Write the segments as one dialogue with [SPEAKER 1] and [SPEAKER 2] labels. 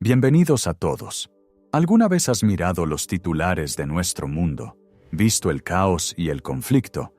[SPEAKER 1] Bienvenidos a todos. ¿Alguna vez has mirado los titulares de nuestro mundo, visto el caos y el conflicto,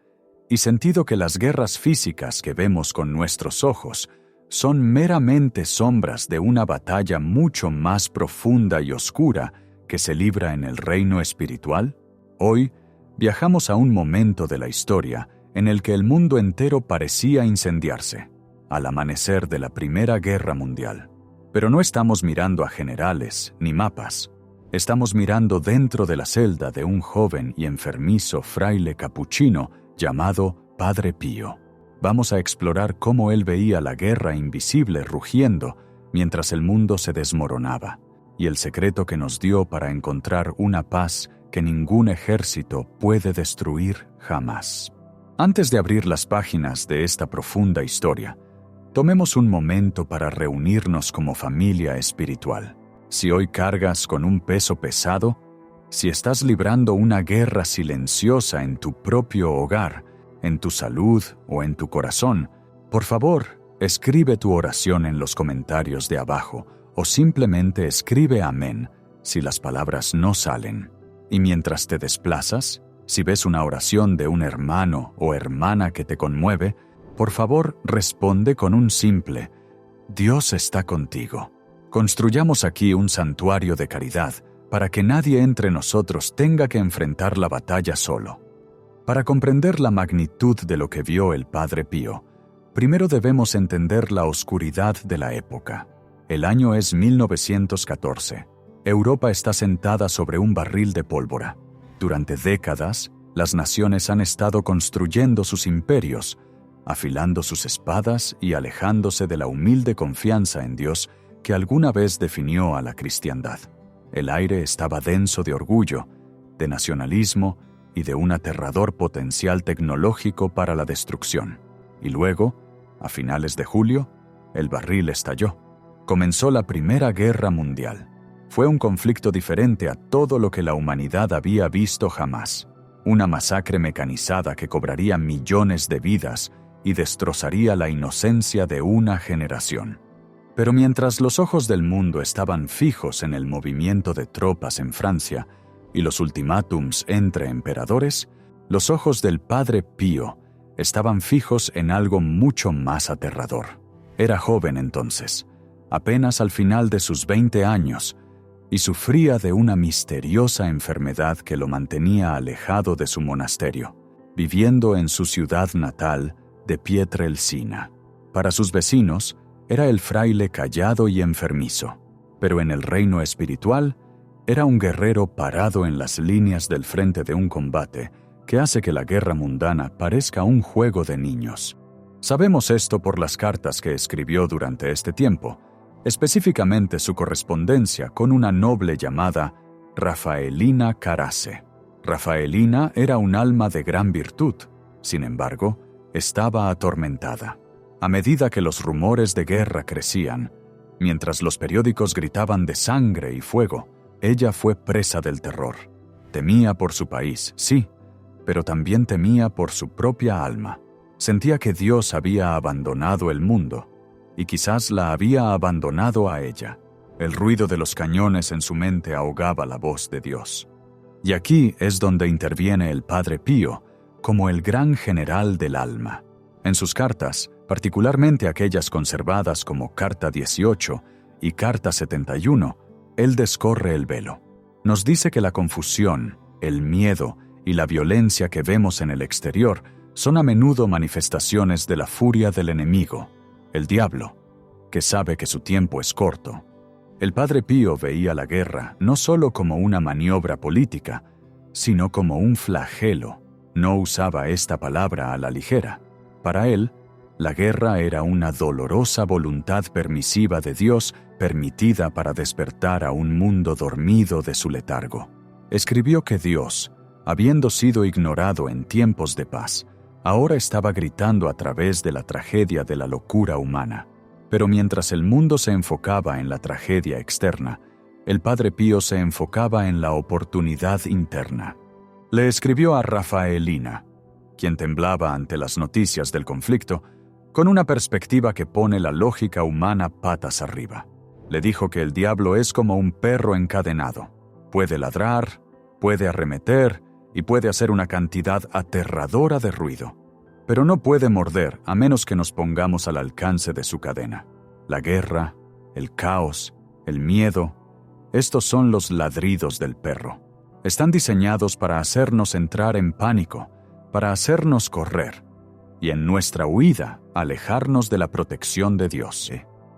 [SPEAKER 1] y sentido que las guerras físicas que vemos con nuestros ojos son meramente sombras de una batalla mucho más profunda y oscura que se libra en el reino espiritual? Hoy, viajamos a un momento de la historia en el que el mundo entero parecía incendiarse, al amanecer de la Primera Guerra Mundial. Pero no estamos mirando a generales ni mapas. Estamos mirando dentro de la celda de un joven y enfermizo fraile capuchino llamado Padre Pío. Vamos a explorar cómo él veía la guerra invisible rugiendo mientras el mundo se desmoronaba, y el secreto que nos dio para encontrar una paz que ningún ejército puede destruir jamás. Antes de abrir las páginas de esta profunda historia, tomemos un momento para reunirnos como familia espiritual. Si hoy cargas con un peso pesado, si estás librando una guerra silenciosa en tu propio hogar, en tu salud o en tu corazón, por favor, escribe tu oración en los comentarios de abajo o simplemente escribe amén si las palabras no salen. Y mientras te desplazas, si ves una oración de un hermano o hermana que te conmueve, por favor, responde con un simple «Dios está contigo». Construyamos aquí un santuario de caridad para que nadie entre nosotros tenga que enfrentar la batalla solo. Para comprender la magnitud de lo que vio el Padre Pío, primero debemos entender la oscuridad de la época. El año es 1914. Europa está sentada sobre un barril de pólvora. Durante décadas, las naciones han estado construyendo sus imperios, afilando sus espadas y alejándose de la humilde confianza en Dios que alguna vez definió a la cristiandad. El aire estaba denso de orgullo, de nacionalismo y de un aterrador potencial tecnológico para la destrucción. Y luego, a finales de julio, el barril estalló. Comenzó la Primera Guerra Mundial. Fue un conflicto diferente a todo lo que la humanidad había visto jamás. Una masacre mecanizada que cobraría millones de vidas y destrozaría la inocencia de una generación. Pero mientras los ojos del mundo estaban fijos en el movimiento de tropas en Francia y los ultimátums entre emperadores, los ojos del Padre Pío estaban fijos en algo mucho más aterrador. Era joven entonces, apenas al final de sus 20 años, y sufría de una misteriosa enfermedad que lo mantenía alejado de su monasterio, viviendo en su ciudad natal de Pietrelcina. Para sus vecinos, era el fraile callado y enfermizo, pero en el reino espiritual, era un guerrero parado en las líneas del frente de un combate que hace que la guerra mundana parezca un juego de niños. Sabemos esto por las cartas que escribió durante este tiempo, específicamente su correspondencia con una noble llamada Rafaelina Carase. Rafaelina era un alma de gran virtud, sin embargo, estaba atormentada. A medida que los rumores de guerra crecían, mientras los periódicos gritaban de sangre y fuego, ella fue presa del terror. Temía por su país, sí, pero también temía por su propia alma. Sentía que Dios había abandonado el mundo, y quizás la había abandonado a ella. El ruido de los cañones en su mente ahogaba la voz de Dios. Y aquí es donde interviene el Padre Pío, como el gran general del alma. En sus cartas, particularmente aquellas conservadas como Carta 18 y Carta 71, él descorre el velo. Nos dice que la confusión, el miedo y la violencia que vemos en el exterior son a menudo manifestaciones de la furia del enemigo, el diablo, que sabe que su tiempo es corto. El Padre Pío veía la guerra no solo como una maniobra política, sino como un flagelo. No usaba esta palabra a la ligera. Para él, la guerra era una dolorosa voluntad permisiva de Dios permitida para despertar a un mundo dormido de su letargo. Escribió que Dios, habiendo sido ignorado en tiempos de paz, ahora estaba gritando a través de la tragedia de la locura humana. Pero mientras el mundo se enfocaba en la tragedia externa, el Padre Pío se enfocaba en la oportunidad interna. Le escribió a Rafaelina, quien temblaba ante las noticias del conflicto, con una perspectiva que pone la lógica humana patas arriba. Le dijo que el diablo es como un perro encadenado. Puede ladrar, puede arremeter y puede hacer una cantidad aterradora de ruido, pero no puede morder a menos que nos pongamos al alcance de su cadena. La guerra, el caos, el miedo, estos son los ladridos del perro. Están diseñados para hacernos entrar en pánico, para hacernos correr, y en nuestra huida, alejarnos de la protección de Dios.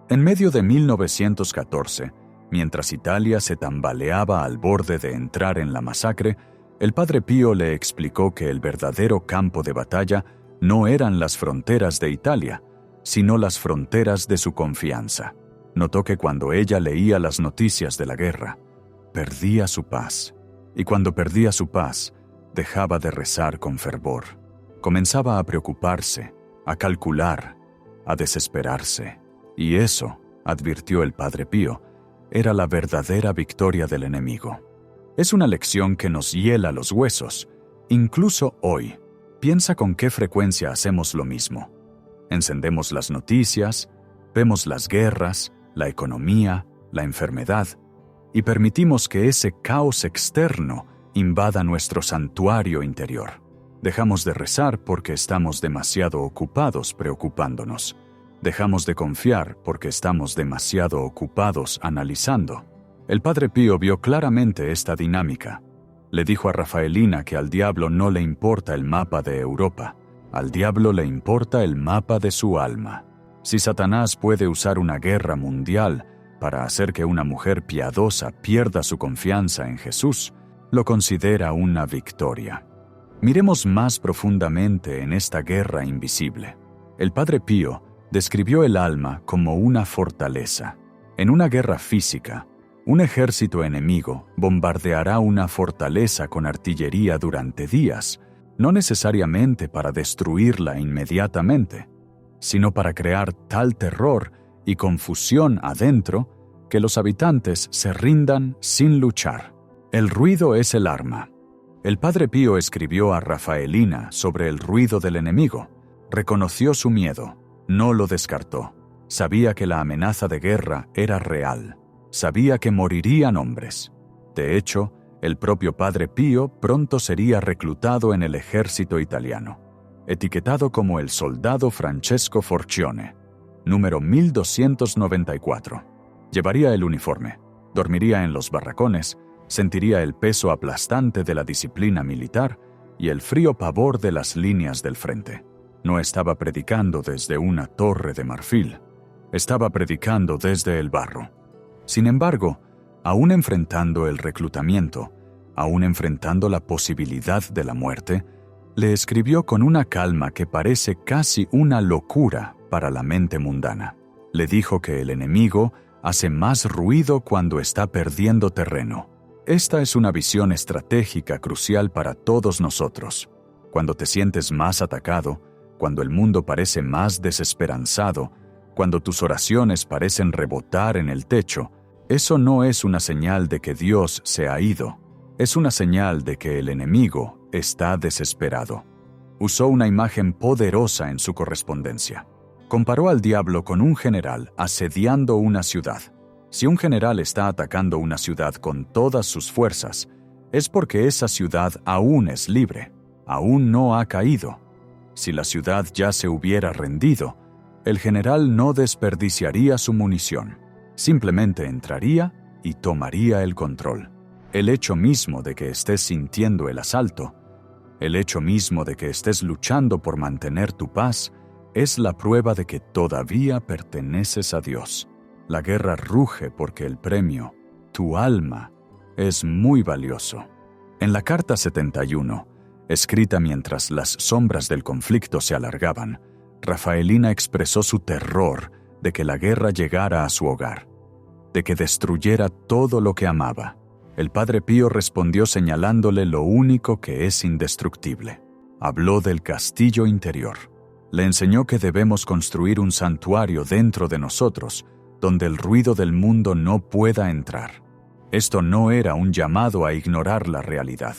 [SPEAKER 1] En medio de 1914, mientras Italia se tambaleaba al borde de entrar en la masacre, el Padre Pío le explicó que el verdadero campo de batalla no eran las fronteras de Italia, sino las fronteras de su confianza. Notó que cuando ella leía las noticias de la guerra, perdía su paz. Y cuando perdía su paz, dejaba de rezar con fervor. Comenzaba a preocuparse, a calcular, a desesperarse. Y eso, advirtió el Padre Pío, era la verdadera victoria del enemigo. Es una lección que nos hiela los huesos, incluso hoy. Piensa con qué frecuencia hacemos lo mismo. Encendemos las noticias, vemos las guerras, la economía, la enfermedad, y permitimos que ese caos externo invada nuestro santuario interior. Dejamos de rezar porque estamos demasiado ocupados preocupándonos. Dejamos de confiar porque estamos demasiado ocupados analizando. El Padre Pío vio claramente esta dinámica. Le dijo a Rafaelina que al diablo no le importa el mapa de Europa. Al diablo le importa el mapa de su alma. Si Satanás puede usar una guerra mundial para hacer que una mujer piadosa pierda su confianza en Jesús, lo considera una victoria. Miremos más profundamente en esta guerra invisible. El Padre Pío describió el alma como una fortaleza. En una guerra física, un ejército enemigo bombardeará una fortaleza con artillería durante días, no necesariamente para destruirla inmediatamente, sino para crear tal terror y confusión adentro que los habitantes se rindan sin luchar. El ruido es el arma. El Padre Pío escribió a Rafaelina sobre el ruido del enemigo. Reconoció su miedo, no lo descartó. Sabía que la amenaza de guerra era real. Sabía que morirían hombres. De hecho, el propio Padre Pío pronto sería reclutado en el ejército italiano, etiquetado como el soldado Francesco Forcione, número 1294. Llevaría el uniforme, dormiría en los barracones, sentiría el peso aplastante de la disciplina militar y el frío pavor de las líneas del frente. No estaba predicando desde una torre de marfil, estaba predicando desde el barro. Sin embargo, aún enfrentando el reclutamiento, aún enfrentando la posibilidad de la muerte, le escribió con una calma que parece casi una locura para la mente mundana. Le dijo que el enemigo hace más ruido cuando está perdiendo terreno. Esta es una visión estratégica crucial para todos nosotros. Cuando te sientes más atacado, cuando el mundo parece más desesperanzado, cuando tus oraciones parecen rebotar en el techo, eso no es una señal de que Dios se ha ido. Es una señal de que el enemigo está desesperado. Usó una imagen poderosa en su correspondencia. Comparó al diablo con un general asediando una ciudad. Si un general está atacando una ciudad con todas sus fuerzas, es porque esa ciudad aún es libre, aún no ha caído. Si la ciudad ya se hubiera rendido, el general no desperdiciaría su munición. Simplemente entraría y tomaría el control. El hecho mismo de que estés sintiendo el asalto, el hecho mismo de que estés luchando por mantener tu paz, es la prueba de que todavía perteneces a Dios. La guerra ruge porque el premio, tu alma, es muy valioso. En la carta 71, escrita mientras las sombras del conflicto se alargaban, Rafaelina expresó su terror de que la guerra llegara a su hogar, de que destruyera todo lo que amaba. El Padre Pío respondió señalándole lo único que es indestructible. Habló del castillo interior. Le enseñó que debemos construir un santuario dentro de nosotros, donde el ruido del mundo no pueda entrar. Esto no era un llamado a ignorar la realidad.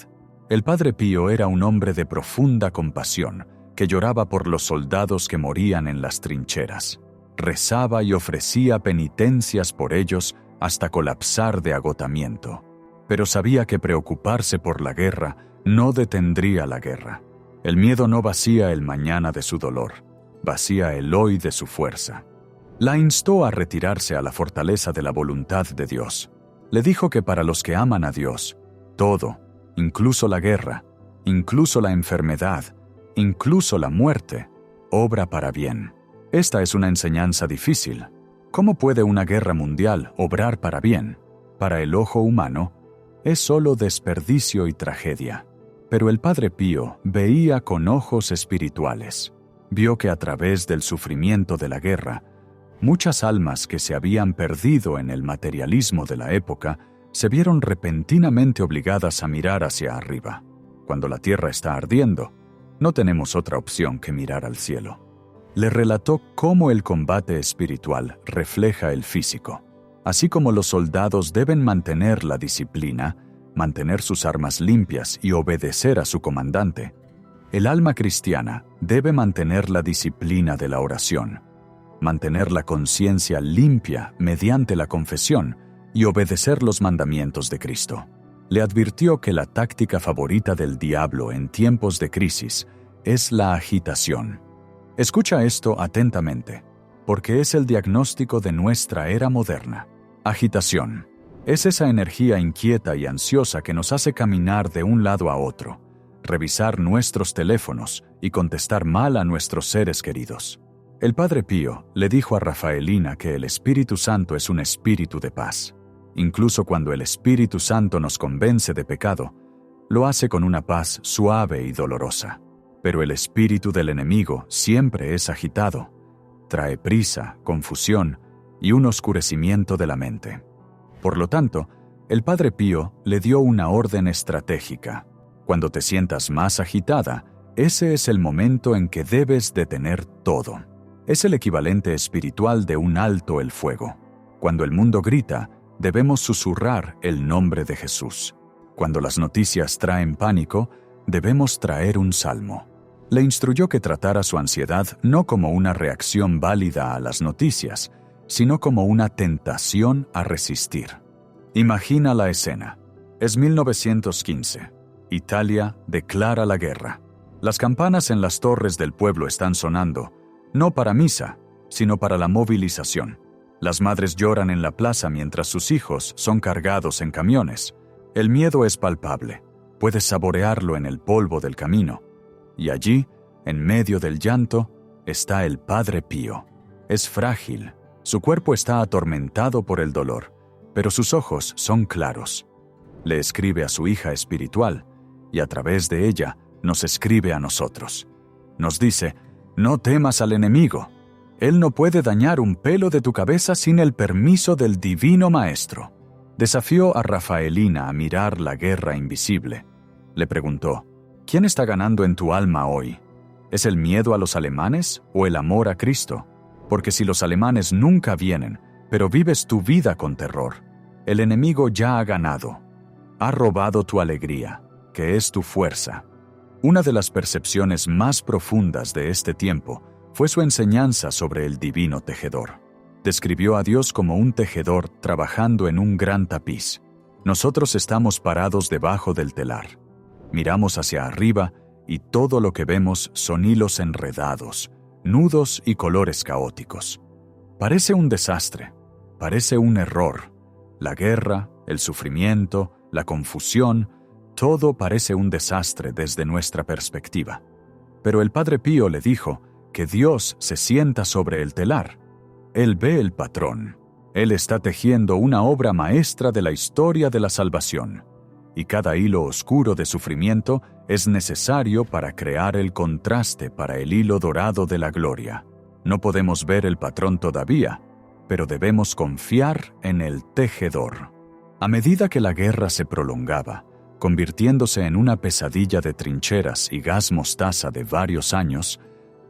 [SPEAKER 1] El Padre Pío era un hombre de profunda compasión, que lloraba por los soldados que morían en las trincheras. rezaba y ofrecía penitencias por ellos hasta colapsar de agotamiento. Pero sabía que preocuparse por la guerra no detendría la guerra. El miedo no vacía el mañana de su dolor, vacía el hoy de su fuerza. La instó a retirarse a la fortaleza de la voluntad de Dios. Le dijo que para los que aman a Dios, todo, incluso la guerra, incluso la enfermedad, incluso la muerte, obra para bien. Esta es una enseñanza difícil. ¿Cómo puede una guerra mundial obrar para bien? Para el ojo humano, es solo desperdicio y tragedia. Pero el Padre Pío veía con ojos espirituales. Vio que a través del sufrimiento de la guerra, muchas almas que se habían perdido en el materialismo de la época se vieron repentinamente obligadas a mirar hacia arriba. Cuando la tierra está ardiendo, no tenemos otra opción que mirar al cielo. Le relató cómo el combate espiritual refleja el físico. Así como los soldados deben mantener la disciplina, mantener sus armas limpias y obedecer a su comandante, el alma cristiana debe mantener la disciplina de la oración, mantener la conciencia limpia mediante la confesión y obedecer los mandamientos de Cristo. Le advirtió que la táctica favorita del diablo en tiempos de crisis es la agitación. Escucha esto atentamente, porque es el diagnóstico de nuestra era moderna. Agitación. Es esa energía inquieta y ansiosa que nos hace caminar de un lado a otro, revisar nuestros teléfonos y contestar mal a nuestros seres queridos. El Padre Pío le dijo a Rafaelina que el Espíritu Santo es un espíritu de paz. Incluso cuando el Espíritu Santo nos convence de pecado, lo hace con una paz suave y dolorosa. Pero el espíritu del enemigo siempre es agitado, trae prisa, confusión y un oscurecimiento de la mente. Por lo tanto, el Padre Pío le dio una orden estratégica. Cuando te sientas más agitada, ese es el momento en que debes detener todo. Es el equivalente espiritual de un alto el fuego. Cuando el mundo grita, debemos susurrar el nombre de Jesús. Cuando las noticias traen pánico, debemos traer un salmo. Le instruyó que tratara su ansiedad no como una reacción válida a las noticias, sino como una tentación a resistir. Imagina la escena. Es 1915. Italia declara la guerra. Las campanas en las torres del pueblo están sonando, no para misa, sino para la movilización. Las madres lloran en la plaza mientras sus hijos son cargados en camiones. El miedo es palpable. Puedes saborearlo en el polvo del camino. Y allí, en medio del llanto, está el Padre Pío. Es frágil. Su cuerpo está atormentado por el dolor, pero sus ojos son claros. Le escribe a su hija espiritual, y a través de ella nos escribe a nosotros. Nos dice, no temas al enemigo. Él no puede dañar un pelo de tu cabeza sin el permiso del Divino Maestro. Desafió a Rafaelina a mirar la guerra invisible. Le preguntó, ¿quién está ganando en tu alma hoy? ¿Es el miedo a los alemanes o el amor a Cristo? Porque si los alemanes nunca vienen, pero vives tu vida con terror, el enemigo ya ha ganado. Ha robado tu alegría, que es tu fuerza. Una de las percepciones más profundas de este tiempo fue su enseñanza sobre el divino tejedor. Describió a Dios como un tejedor trabajando en un gran tapiz. Nosotros estamos parados debajo del telar. Miramos hacia arriba y todo lo que vemos son hilos enredados, nudos y colores caóticos. Parece un desastre, parece un error. La guerra, el sufrimiento, la confusión, todo parece un desastre desde nuestra perspectiva. Pero el Padre Pío le dijo que Dios se sienta sobre el telar. Él ve el patrón. Él está tejiendo una obra maestra de la historia de la salvación. Y cada hilo oscuro de sufrimiento es necesario para crear el contraste para el hilo dorado de la gloria. No podemos ver el patrón todavía, pero debemos confiar en el tejedor. A medida que la guerra se prolongaba, convirtiéndose en una pesadilla de trincheras y gas mostaza de varios años,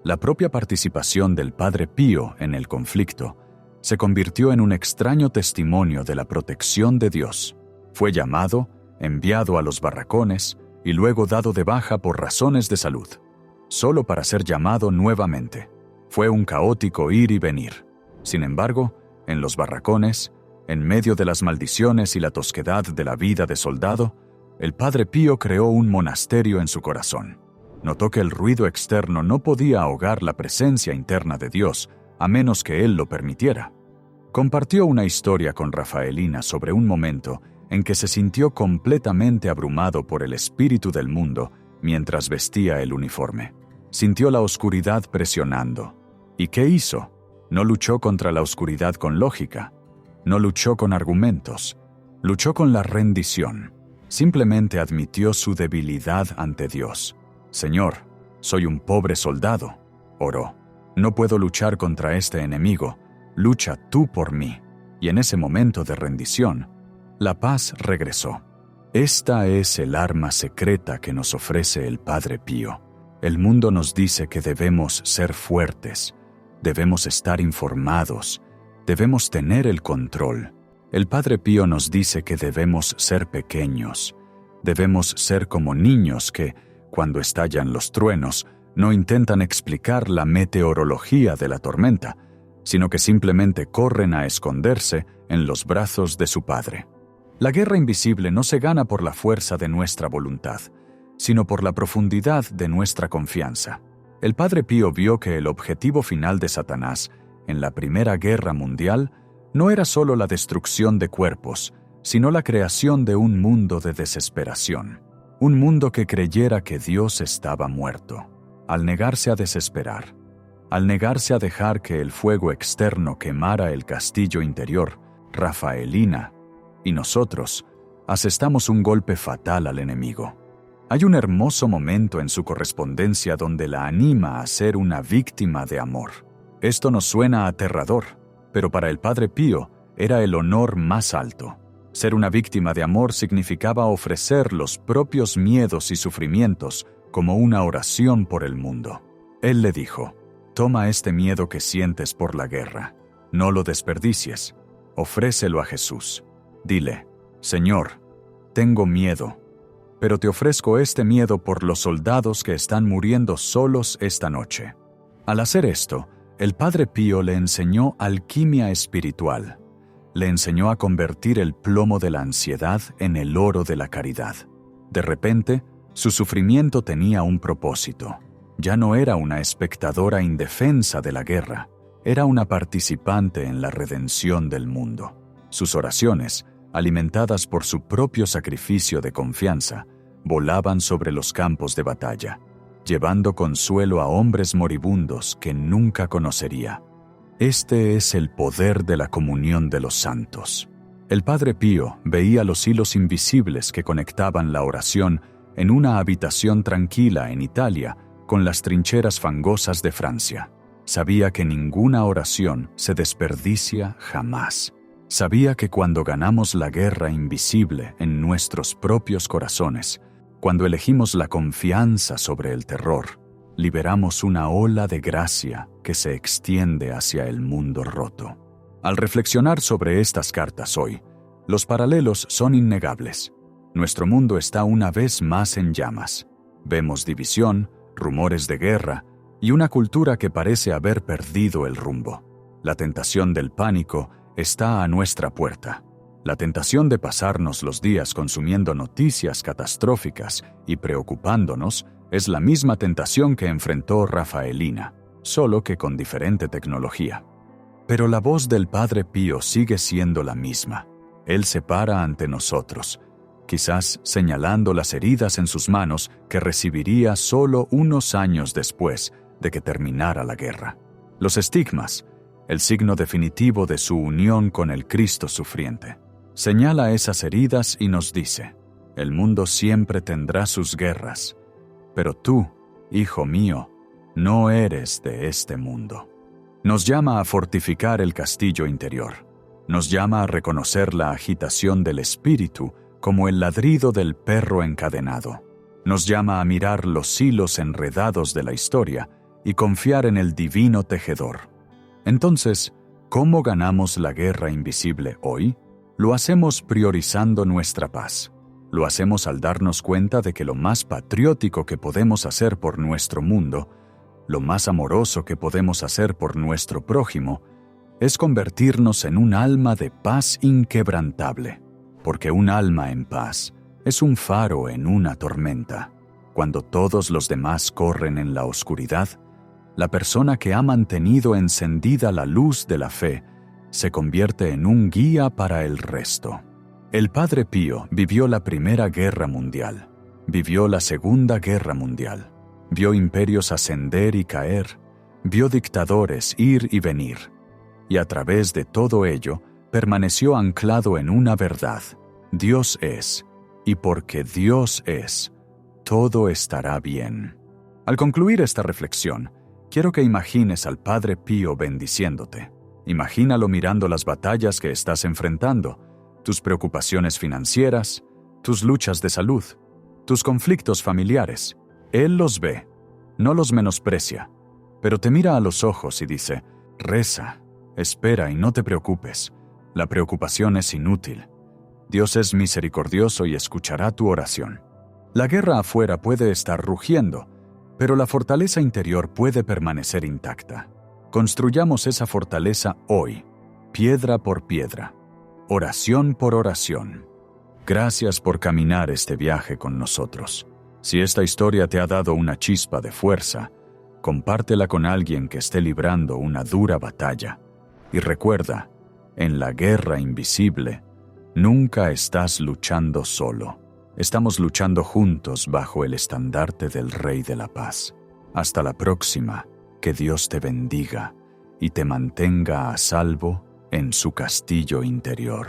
[SPEAKER 1] la propia participación del Padre Pío en el conflicto se convirtió en un extraño testimonio de la protección de Dios. Fue llamado, enviado a los barracones y luego dado de baja por razones de salud, solo para ser llamado nuevamente. Fue un caótico ir y venir. Sin embargo, en los barracones, en medio de las maldiciones y la tosquedad de la vida de soldado, el Padre Pío creó un monasterio en su corazón. Notó que el ruido externo no podía ahogar la presencia interna de Dios, a menos que Él lo permitiera. Compartió una historia con Rafaelina sobre un momento en que se sintió completamente abrumado por el espíritu del mundo mientras vestía el uniforme. Sintió la oscuridad presionando. ¿Y qué hizo? No luchó contra la oscuridad con lógica. No luchó con argumentos. Luchó con la rendición. Simplemente admitió su debilidad ante Dios. Señor, soy un pobre soldado, oró. No puedo luchar contra este enemigo. Lucha tú por mí. Y en ese momento de rendición, la paz regresó. Esta es el arma secreta que nos ofrece el Padre Pío. El mundo nos dice que debemos ser fuertes, debemos estar informados, debemos tener el control. El Padre Pío nos dice que debemos ser pequeños, debemos ser como niños que, cuando estallan los truenos, no intentan explicar la meteorología de la tormenta, sino que simplemente corren a esconderse en los brazos de su Padre. La guerra invisible no se gana por la fuerza de nuestra voluntad, sino por la profundidad de nuestra confianza. El Padre Pío vio que el objetivo final de Satanás en la Primera Guerra Mundial no era solo la destrucción de cuerpos, sino la creación de un mundo de desesperación, un mundo que creyera que Dios estaba muerto. Al negarse a desesperar, al negarse a dejar que el fuego externo quemara el castillo interior, Rafaelina y nosotros asestamos un golpe fatal al enemigo. Hay un hermoso momento en su correspondencia donde la anima a ser una víctima de amor. Esto nos suena aterrador, pero para el Padre Pío era el honor más alto. Ser una víctima de amor significaba ofrecer los propios miedos y sufrimientos como una oración por el mundo. Él le dijo: toma este miedo que sientes por la guerra, no lo desperdicies, ofrécelo a Jesús. Dile: Señor, tengo miedo, pero te ofrezco este miedo por los soldados que están muriendo solos esta noche. Al hacer esto, el Padre Pío le enseñó alquimia espiritual. Le enseñó a convertir el plomo de la ansiedad en el oro de la caridad. De repente, su sufrimiento tenía un propósito. Ya no era una espectadora indefensa de la guerra, era una participante en la redención del mundo. Sus oraciones, alimentadas por su propio sacrificio de confianza, volaban sobre los campos de batalla, llevando consuelo a hombres moribundos que nunca conocería. Este es el poder de la comunión de los santos. El Padre Pío veía los hilos invisibles que conectaban la oración en una habitación tranquila en Italia con las trincheras fangosas de Francia. Sabía que ninguna oración se desperdicia jamás. Sabía que cuando ganamos la guerra invisible en nuestros propios corazones, cuando elegimos la confianza sobre el terror, liberamos una ola de gracia que se extiende hacia el mundo roto. Al reflexionar sobre estas cartas hoy, los paralelos son innegables. Nuestro mundo está una vez más en llamas. Vemos división, rumores de guerra y una cultura que parece haber perdido el rumbo. La tentación del pánico está a nuestra puerta. La tentación de pasarnos los días consumiendo noticias catastróficas y preocupándonos es la misma tentación que enfrentó Rafaelina, solo que con diferente tecnología. Pero la voz del Padre Pío sigue siendo la misma. Él se para ante nosotros, quizás señalando las heridas en sus manos que recibiría solo unos años después de que terminara la guerra. Los estigmas, el signo definitivo de su unión con el Cristo sufriente. Señala esas heridas y nos dice: el mundo siempre tendrá sus guerras, pero tú, hijo mío, no eres de este mundo. Nos llama a fortificar el castillo interior. Nos llama a reconocer la agitación del espíritu como el ladrido del perro encadenado. Nos llama a mirar los hilos enredados de la historia y confiar en el divino tejedor. Entonces, ¿cómo ganamos la guerra invisible hoy? Lo hacemos priorizando nuestra paz. Lo hacemos al darnos cuenta de que lo más patriótico que podemos hacer por nuestro mundo, lo más amoroso que podemos hacer por nuestro prójimo, es convertirnos en un alma de paz inquebrantable, porque un alma en paz es un faro en una tormenta. Cuando todos los demás corren en la oscuridad, la persona que ha mantenido encendida la luz de la fe se convierte en un guía para el resto. El Padre Pío vivió la Primera Guerra Mundial, vivió la Segunda Guerra Mundial, vio imperios ascender y caer, vio dictadores ir y venir, y a través de todo ello permaneció anclado en una verdad: Dios es, y porque Dios es, todo estará bien. Al concluir esta reflexión, quiero que imagines al Padre Pío bendiciéndote. Imagínalo mirando las batallas que estás enfrentando, tus preocupaciones financieras, tus luchas de salud, tus conflictos familiares. Él los ve, no los menosprecia, pero te mira a los ojos y dice: reza, espera y no te preocupes. La preocupación es inútil. Dios es misericordioso y escuchará tu oración. La guerra afuera puede estar rugiendo, pero la fortaleza interior puede permanecer intacta. Construyamos esa fortaleza hoy, piedra por piedra, oración por oración. Gracias por caminar este viaje con nosotros. Si esta historia te ha dado una chispa de fuerza, compártela con alguien que esté librando una dura batalla. Y recuerda, en la guerra invisible, nunca estás luchando solo. Estamos luchando juntos bajo el estandarte del Rey de la Paz. Hasta la próxima. Que Dios te bendiga y te mantenga a salvo en su castillo interior.